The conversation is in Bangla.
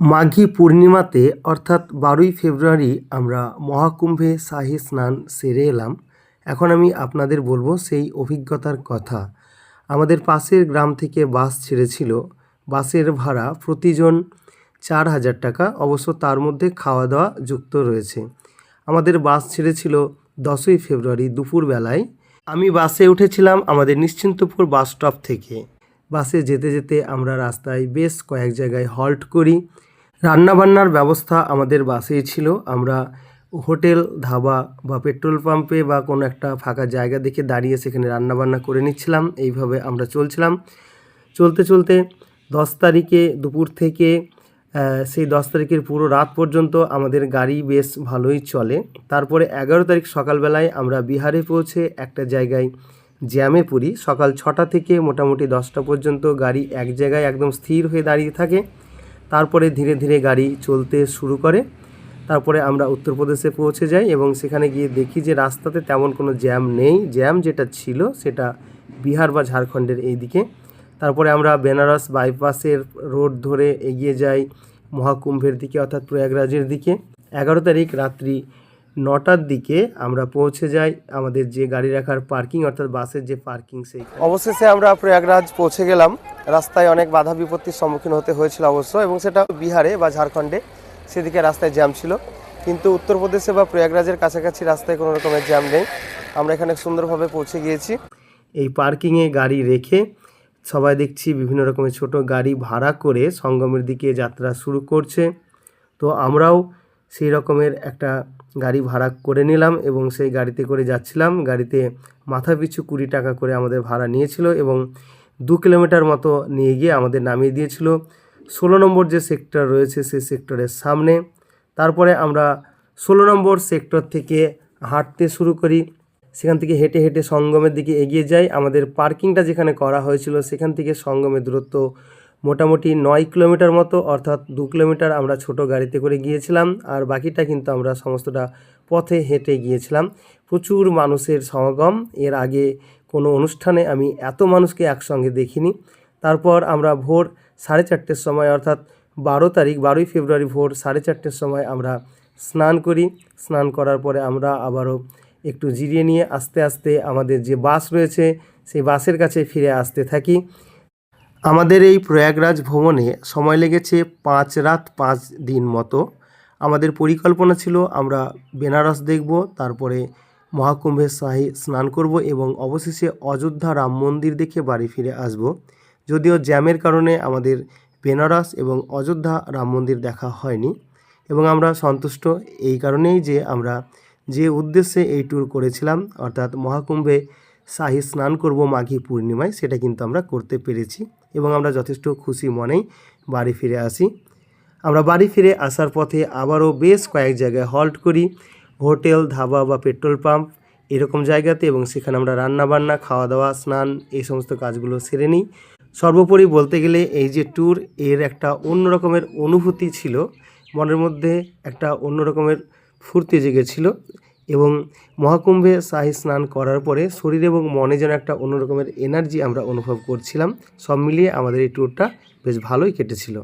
মাঘী পূর্ণিমাতে অর্থাৎ 12ই ফেব্রুয়ারি আমরা মহাকুম্ভে শাহী স্নান সেরে এলাম। এখন আমি আপনাদের বলবো সেই অভিজ্ঞতার কথা। আমাদের পাশের গ্রাম থেকে বাস ছেড়েছিল। বাসের ভাড়া প্রতিজন 4,000 টাকা, অবশ্য তার মধ্যে খাওয়া দাওয়া যুক্ত রয়েছে। আমাদের বাস ছেড়েছিল 10ই ফেব্রুয়ারি দুপুরবেলায়। আমি বাসে উঠেছিলাম আমাদের নিশ্চিন্তপুর বাস স্টপ থেকে। বাসে যেতে যেতে আমরা রাস্তায় বেশ কয়েক জায়গায় হল্ট করি। রান্নাবান্নার ব্যবস্থা আমাদের বাসেই ছিল। আমরা হোটেল, ধাবা বা পেট্রোল পাম্পে বা কোনো একটা ফাঁকা জায়গা দেখে দাঁড়িয়ে সেখানে রান্নাবান্না করে নিচ্ছিলাম। এইভাবে আমরা চলছিলাম। চলতে চলতে 10 তারিখে দুপুর থেকে সেই 10 তারিখের পুরো রাত পর্যন্ত আমাদের গাড়ি বেশ ভালোই চলে। তারপরে 11 তারিখ সকালবেলায় আমরা বিহারে পৌঁছে একটা জায়গায় জ্যামে পড়ি। সকাল 6টা থেকে মোটামুটি 10টা পর্যন্ত গাড়ি এক জায়গায় একদম স্থির হয়ে দাঁড়িয়ে থাকে। তারপরে ধীরে ধীরে গাড়ি চলতে শুরু করে। তারপরে আমরা উত্তরপ্রদেশে পৌঁছে যাই এবং সেখানে গিয়ে দেখি যে রাস্তাতে তেমন কোনো জ্যাম নেই। জ্যাম যেটা ছিল সেটা বিহার বা ঝাড়খণ্ডের এই দিকে। তারপরে আমরা বেনারস বাইপাসের রোড ধরে এগিয়ে যাই মহাকুম্ভের দিকে, অর্থাৎ প্রয়াগরাজের দিকে। 11 তারিখ রাত্রি 9টার দিকে আমরা পৌঁছে যাই আমাদের যে গাড়ি রাখার পার্কিং, অর্থাৎ বাসের যে পার্কিং, সেই অবশেষে আমরা প্রয়াগরাজ পৌঁছে গেলাম। রাস্তায় অনেক বাধা বিপত্তির সম্মুখীন হতে হয়েছিল অবশ্য, এবং সেটা বিহারে বা ঝাড়খণ্ডে সেদিকে রাস্তায় জ্যাম ছিল, কিন্তু উত্তরপ্রদেশে বা প্রয়াগরাজের কাছাকাছি রাস্তায় কোনো রকমের জ্যাম নেই। আমরা এখানে সুন্দরভাবে পৌঁছে গিয়েছি। এই পার্কিংয়ে গাড়ি রেখে সবাই দেখছি বিভিন্ন রকমের ছোট গাড়ি ভাড়া করে সঙ্গমের দিকে যাত্রা শুরু করছে। তো আমরাও সেই রকমের একটা গাড়ি ভাড়া করে নিলাম এবং সেই গাড়িতে করে যাচ্ছিলাম। গাড়িতে মাথাপিছু 20 টাকা করে আমাদের ভাড়া নিয়েছিল এবং 2 কিলোমিটার মতো নিয়ে গিয়ে আমাদের নামিয়ে দিয়েছিল 16 নম্বর যে সেক্টর রয়েছে সেই সেক্টরের সামনে। তারপরে আমরা 16 নম্বর সেক্টর থেকে হাঁটতে শুরু করি। সেখান থেকে হেঁটে হেঁটে সঙ্গমের দিকে এগিয়ে যাই। আমাদের পার্কিংটা যেখানে করা হয়েছিল সেখান থেকে সঙ্গমের দূরত্ব মোটামুটি 9 কিলোমিটার মতো, অর্থাৎ 2 কিলোমিটার আমরা ছোট গাড়িতে করে গিয়েছিলাম, আর বাকিটা কিন্তু আমরা সমস্তটা পথে হেঁটে গিয়েছিলাম। প্রচুর মানুষের সমাগম। এর আগে কোনো অনুষ্ঠানে আমি এত মানুষকে একসঙ্গে দেখিনি। তারপর আমরা ভোর 4:30টার সময়, অর্থাৎ 12 তারিখ 12ই ফেব্রুয়ারি ভোর 4:30টার সময় আমরা স্নান করি। স্নান করার পরে আমরা আবারও একটু জিরিয়ে নিয়ে আস্তে আস্তে আমাদের যে বাস রয়েছে সেই বাসের কাছে ফিরে আসতে থাকি। আমাদের এই প্রয়াগরাজ ভ্রমণে সময় লেগেছে 5 রাত 5 দিন মতো। আমাদের পরিকল্পনা ছিল আমরা বেনারস দেখব, তারপরে মহাকুম্ভের শাহী স্নান করব এবং অবশেষে অযোধ্যা রাম মন্দির দেখে বাড়ি ফিরে আসব। যদিও জ্যামের কারণে আমাদের বেনারস এবং অযোধ্যা রাম মন্দির দেখা হয়নি, এবং আমরা সন্তুষ্ট এই কারণেই যে আমরা যে উদ্দেশ্যে এই ট্যুর করেছিলাম, অর্থাৎ মহাকুম্ভে শাহী স্নান করব মাঘী পূর্ণিমায়, সেটা কিন্তু আমরা করতে পেরেছি এবং আমরা যথেষ্ট খুশি মনেই বাড়ি ফিরে আসি। আমরা বাড়ি ফিরে আসার পথে আবারও বেশ কয়েক জায়গায় হল্ট করি, হোটেল, ধাবা বা পেট্রোল পাম্প এরকম জায়গাতে, এবং সেখানে আমরা রান্নাবান্না, খাওয়া দাওয়া, স্নান এই সমস্ত কাজগুলো সেরে নিই। সর্বোপরি বলতে গেলে এই যে ট্যুর, এর একটা অন্য রকমের অনুভূতি ছিল। মনের মধ্যে একটা অন্য রকমের ফুর্তি জেগেছিল এবং মহাকুম্ভে শাহী স্নান করার পরে শরীর এবং মনে যেন একটা অন্য রকমের এনার্জি আমরা অনুভব করছিলাম। সব মিলিয়ে আমাদের এই ট্যুরটা বেশ ভালোই কেটেছিল।